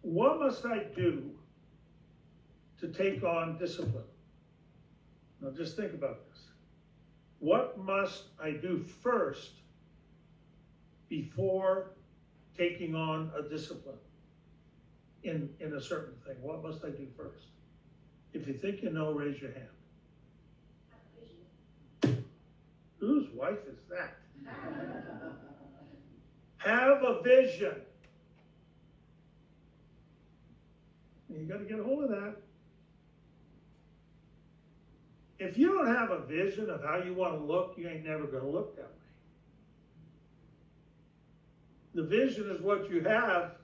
What must I do to take on discipline? Now just think about this. What must I do first before taking on a discipline in a certain thing? What must I do first? If you think you know, raise your hand. Whose wife is that? Have a vision. You got to get a hold of that. If you don't have a vision of how you want to look, you ain't never going to look that way. The vision is what you have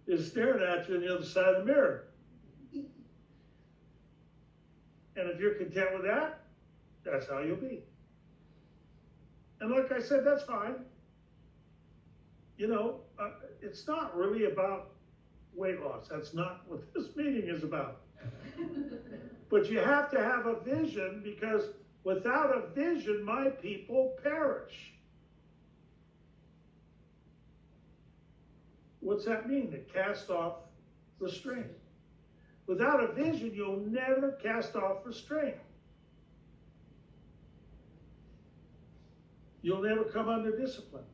is staring at you on the other side of the mirror. And if you're content with that, that's how you'll be. And like I said, that's fine. You know, it's not really about weight loss. That's not what this meeting is about. But you have to have a vision, because without a vision, my people perish. What's that mean? To cast off restraint. Without a vision, you'll never cast off restraint. You'll never come under discipline.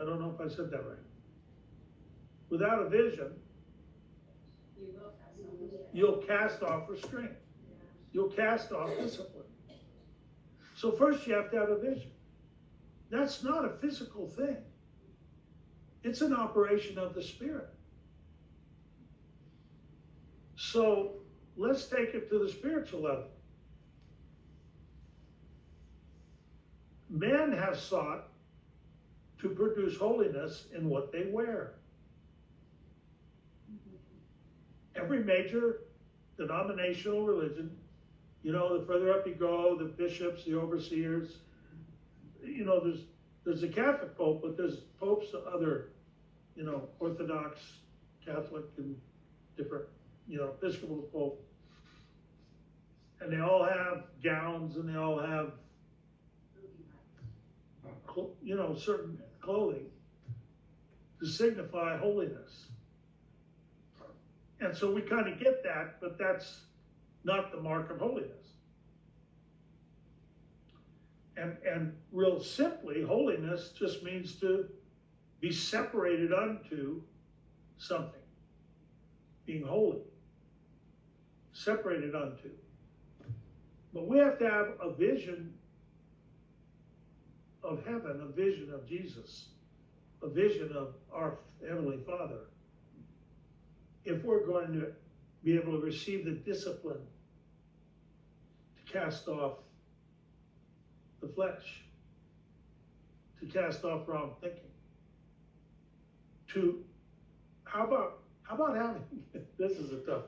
I don't know if I said that right. Without a vision, you'll cast off restraint. You'll cast off discipline. So first you have to have a vision. That's not a physical thing. It's an operation of the Spirit. So let's take it to the spiritual level. Men have sought to produce holiness in what they wear. Every major denominational religion, you know, the further up you go, the bishops, the overseers, you know, there's a Catholic Pope, but there's popes, other, you know, Orthodox, Catholic, and different, you know, Episcopal Pope. And they all have gowns, and they all have, you know, certain clothing to signify holiness. And so we kind of get that, but that's not the mark of holiness. And real simply, holiness just means to be separated unto something. Being holy. Separated unto. But we have to have a vision of heaven, a vision of Jesus, a vision of our Heavenly Father, if we're going to be able to receive the discipline to cast off the flesh, to cast off wrong thinking, how about having, this is a tough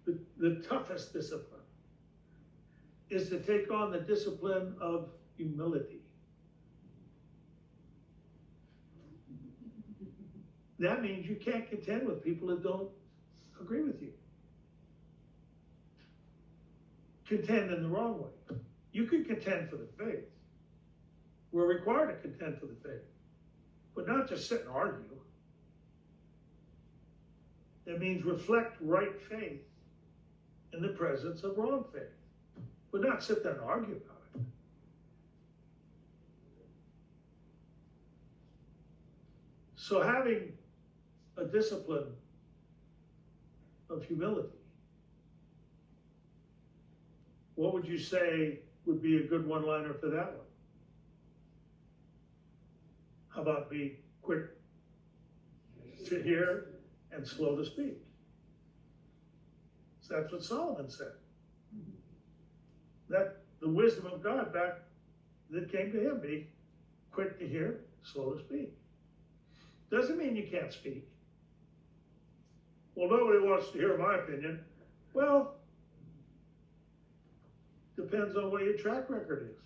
one, the toughest discipline is to take on the discipline of humility. That means you can't contend with people that don't agree with you. Contend in the wrong way. You can contend for the faith. We're required to contend for the faith, but not just sit and argue. That means reflect right faith in the presence of wrong faith, but not sit there and argue about it. So having a discipline of humility, what would you say would be a good one-liner for that one? How about be quick to hear and slow to speak? So that's what Solomon said. That the wisdom of God back that came to him, be quick to hear, slow to speak. Doesn't mean you can't speak. Well, nobody wants to hear my opinion. Well, depends on what your track record is.